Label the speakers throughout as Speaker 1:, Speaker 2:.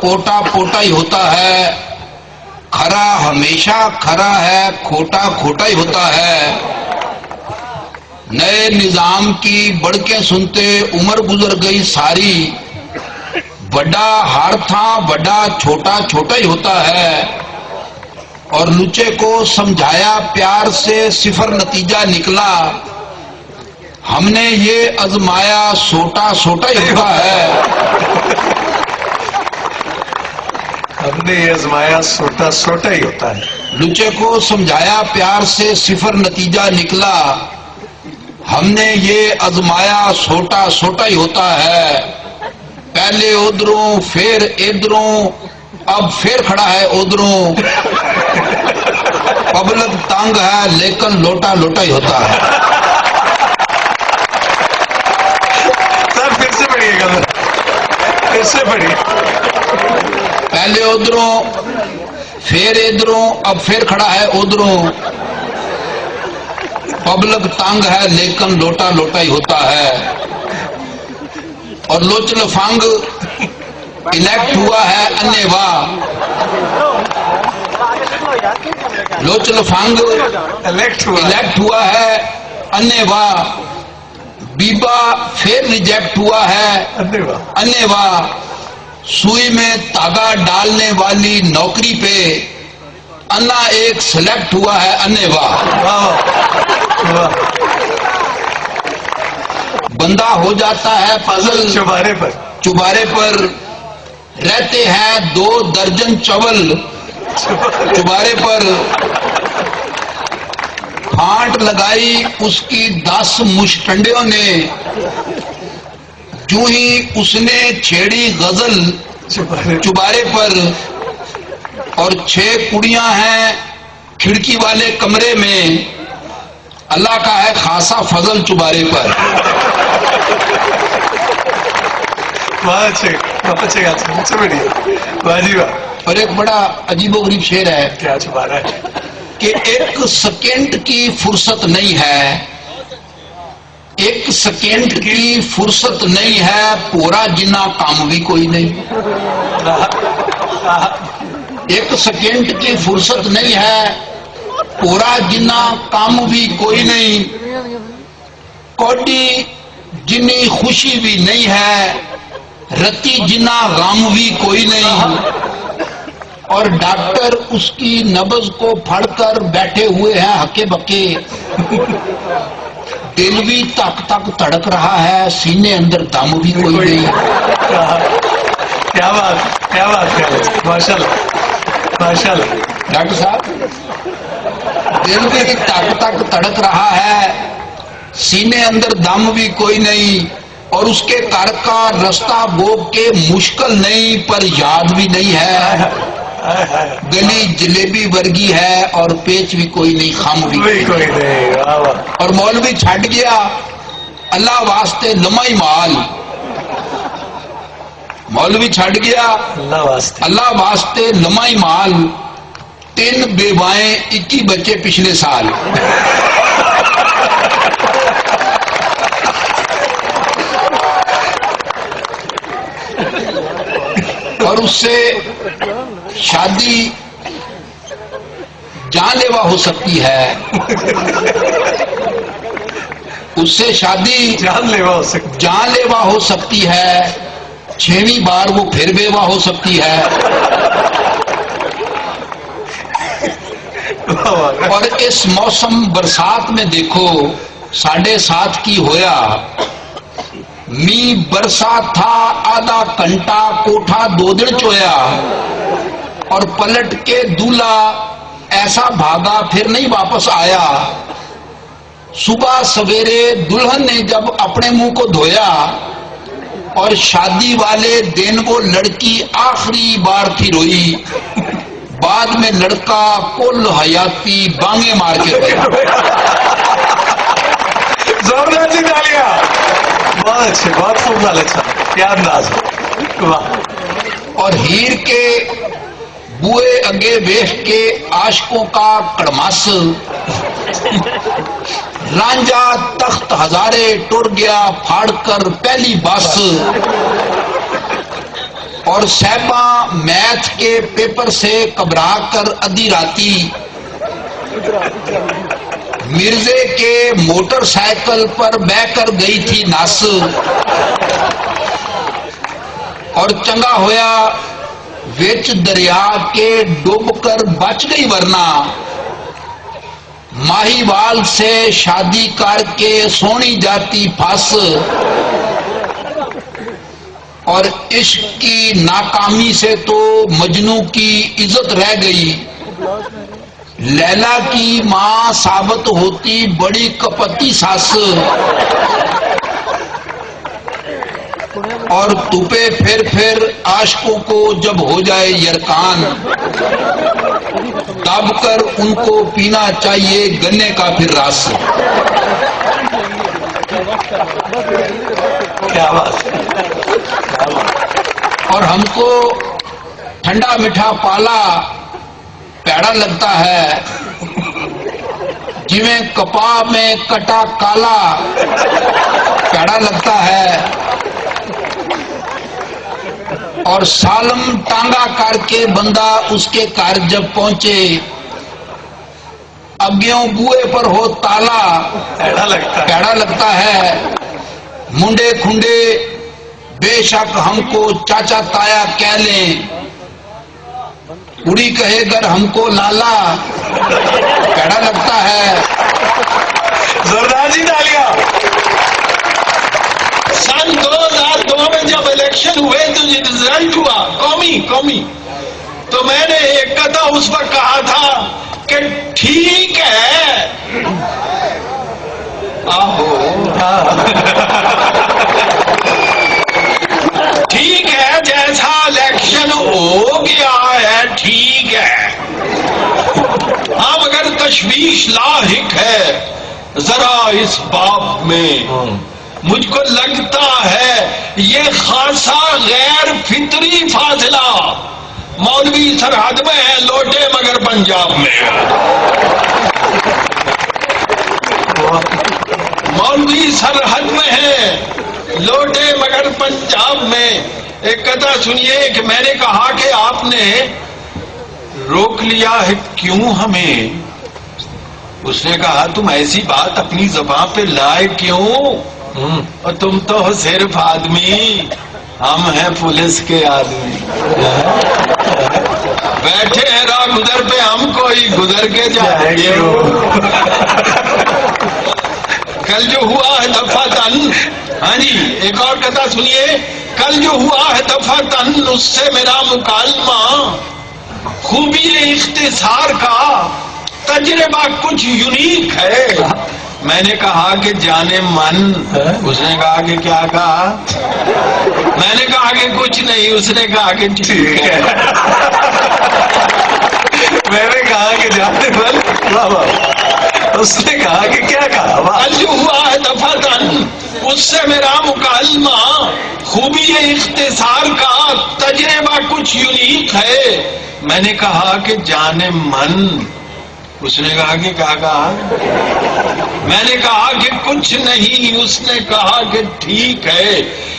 Speaker 1: पोटा पोटा ही होता है, खरा हमेशा खरा है, खोटा खोटा ही होता है। नए निजाम की बड़के सुनते उम्र गुजर गई सारी, बड़ा हार था बड़ा छोटा छोटा ही होता है। और लुचे को समझाया प्यार से सिफर नतीजा निकला, हमने ये आजमाया सोटा सोटा ही होता है।
Speaker 2: हमने ये आजमाया सोटा सोटा ही होता है।
Speaker 1: लुचे को समझाया प्यार से सिफर नतीजा निकला, हमने ये आजमाया सोटा सोटा ही होता है। पहले उधरों फिर इधरों, अब फिर खड़ा है उधरों। पब्लिक तंग है लेकिन लोटा लोटा ही होता है।
Speaker 2: सर फिर से पढ़िएगा, फिर से पढ़िए।
Speaker 1: पहले उधरों फिर इधरों, अब फिर खड़ा है उधरों। पब्लिक तंग है लेकिन लोटा लोटा ही होता है। और लोच लफंग इलेक्ट हुआ है अन्नेवा, लोच लफंग इलेक्ट हुआ है अन्नेवा। बीबा फिर रिजेक्ट हुआ है अन्नेवा। सुई में धागा डालने वाली नौकरी पे अन्ना एक सिलेक्ट हुआ है अन्नेवा। बंदा हो जाता है पजल चुबारे पर रहते हैं 2 दर्जन चवल चुबारे पर। फांट लगाई उसकी 10 मुश्टंडियों ने, जो ही उसने छेड़ी गजल चुबारे पर। और 6 कुड़ियां हैं खिड़की वाले कमरे में, अल्लाह का है खासा फजल चुबारे पर। और एक बड़ा अजीबोगरीब शेर है,
Speaker 2: क्या छुपा रहा है
Speaker 1: कि 1 सेकेंड की फुर्सत नहीं है, 1 सेकेंड की फुर्सत नहीं है, पूरा जिन्ना काम भी कोई नहीं। 1 सेकेंड की फुर्सत नहीं है, पूरा जिन्ना काम भी कोई नहीं। कोडी जिन्नी खुशी भी नहीं है, रती जिन्ना गम भी कोई नहीं। और डॉक्टर उसकी नब्ज को फड़कर बैठे हुए हैं हके बके। दिल भी तक तक धड़क रहा है, सीने अंदर दम भी कोई नहीं।
Speaker 2: क्या बात माशाल्लाह माशाल्लाह।
Speaker 1: डॉक्टर साहब, दिल भी तक तक धड़क रहा है, सीने अंदर दम भी कोई नहीं। और उसके घर का रास्ता बोग के मुश्किल नहीं, पर याद भी नहीं है। गली जलेबी वर्गी है और पेच भी कोई नहीं, खम भी कोई नहीं। और मौलवी छट गया अल्लाह वास्ते लमाई माल, मौलवी छट गया अल्लाह वास्ते लमाई माल। 3 बेवाएं 21 बच्चे पिछले साल। और उससे शादी जानलेवा हो सकती है, उससे शादी जानलेवा हो सकती है। 6वीं बार वो फिर बेवा हो सकती है। और इस मौसम बरसात में देखो 7:30 की होया, मी बरसा था आधा घंटा, कोठा 2 दिन चोया। और पलट के दूल्हा ऐसा भागा फिर नहीं वापस आया। सुबह सवेरे दुल्हन ने जब अपने मुंह को धोया, और शादी वाले दिन वो लड़की आखिरी बार थी रोई। बाद में लड़का कुल हयाती बांगे मार के रोया।
Speaker 2: जोरदार जी तालियां। बहुत अच्छे, बहुत खूब, अच्छा, क्या अंदाज।
Speaker 1: और हीर के बुए अगे वेख के आशकों का कड़मास, रांझा तख्त हजारे टुर गया फाड़ कर पहली बस। اور صاحبہ میتھ کے پیپر سے گھبرا کر ادھی راتی مرزے کے موٹر سائیکل پر بہ کر گئی تھی نس، اور چنگا ہویا وچ دریا کے ڈوب کر بچ گئی، ورنہ ماہی وال سے شادی کر کے سونی جاتی پھنس، اور عشق کی ناکامی سے تو مجنوں کی عزت رہ گئی، لیلا کی ماں ثابت ہوتی بڑی کپتی ساس، اور توپے پھر عاشقوں کو جب ہو جائے یرکان، دب کر ان کو پینا چاہیے گنے کا پھر رس۔
Speaker 2: کیا بات،
Speaker 1: اور ہم کو ٹھنڈا میٹھا پالا پیڑا لگتا ہے، جویں کپاہ میں کٹا کالا پیڑا لگتا ہے، اور سالم ٹانگا کر کے بندہ اس کے گھر جب پہنچے، اگیوں بوئے پر ہو تالا پیڑا لگتا ہے۔ منڈے کھنڈے بے شک ہم کو چاچا تایا کہہ لیں، کڑی کہے گر ہم کو لالا پیڑا لگتا ہے۔
Speaker 2: زردار جی تالیاں۔
Speaker 3: سن 2002 میں جب الیکشن ہوئے تو یہ رزلٹ ہوا قومی، تو میں نے ایک کتھا اس وقت کہا تھا کہ ٹھیک ہے، ٹھیک ہے جیسا الیکشن ہو گیا ہے ٹھیک ہے، ہاں مگر تشویش لاحق ہے ذرا اس باب میں، مجھ کو لگتا ہے یہ خاصا غیر فطری فاصلہ مولوی سرحد میں ہے لوٹے مگر پنجاب میں، مولوی سرحد میں ہے لوٹے مگر پنجاب میں۔ ایک کتھا سنیے کہ میں نے کہا کہ آپ نے روک لیا ہے کیوں ہمیں؟ اس نے کہا تم ایسی بات اپنی زبان پہ لائے کیوں؟ اور تم تو صرف آدمی، ہم ہیں پولیس کے آدمی، بیٹھے ہیں راہ گزر پہ، ہم کوئی گزر کے جائیں گے۔ کل جو ہوا ہے دفعتاً، ہاں جی ایک اور کتھا سنیے، کل جو ہوا ہے دفعتاً اس سے میرا مکالمہ، خوبی اختصار کا تجربہ کچھ یونیک ہے۔ میں نے کہا کہ جانے من، اس نے کہا کہ کیا کہا؟ میں نے کہا کہ کچھ نہیں، اس نے کہا کہ ٹھیک ہے۔
Speaker 2: میں نے کہا کہ جانے من، اس نے کہا کہ کیا کہا؟
Speaker 3: کل جو ہوا ہے دفعتاً اس سے میرا مکالمہ، خوبی اختصار کا تجربہ کچھ یونیک ہے۔ میں نے کہا کہ جانے من، اس نے کہا کہ کیا کہا؟ میں نے کہا کہ کچھ نہیں، اس نے کہا کہ ٹھیک ہے۔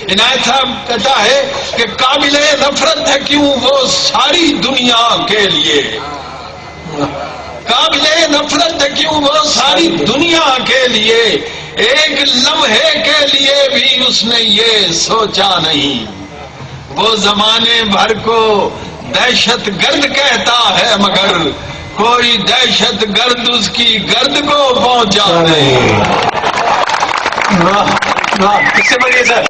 Speaker 3: عنایت صاحب کہتا ہے کہ قابل نفرت ہے کیوں وہ ساری دنیا کے لیے، قابل نفرت ہے کیوں وہ ساری دنیا کے لیے، ایک لمحے کے لیے بھی اس نے یہ سوچا نہیں، وہ زمانے بھر کو دہشت گرد کہتا ہے مگر کوئی دہشت گرد اس کی گرد کو پہنچا نہیں۔
Speaker 2: اس سے بڑھئے سر،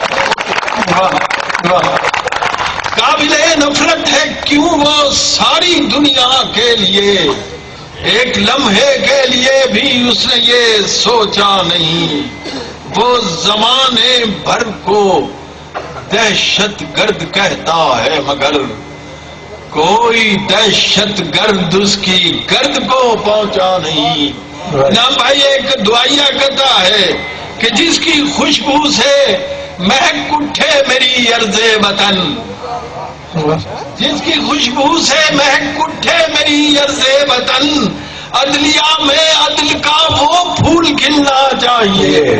Speaker 3: قابل نفرت ہے کیوں وہ ساری دنیا کے لیے، ایک لمحے کے لیے بھی اس نے یہ سوچا نہیں، وہ زمانے بھر کو دہشت گرد کہتا ہے مگر کوئی دہشت گرد اس کی گرد کو پہنچا نہیں۔ نا بھائی ایک دعائیا کہتا ہے کہ جس کی خوشبو سے مہک اٹھے میری ارض وطن، جس کی خوشبو سے مہک اٹھے میری ارض وطن، عدلیہ میں عدل کا وہ پھول کھلنا چاہیے۔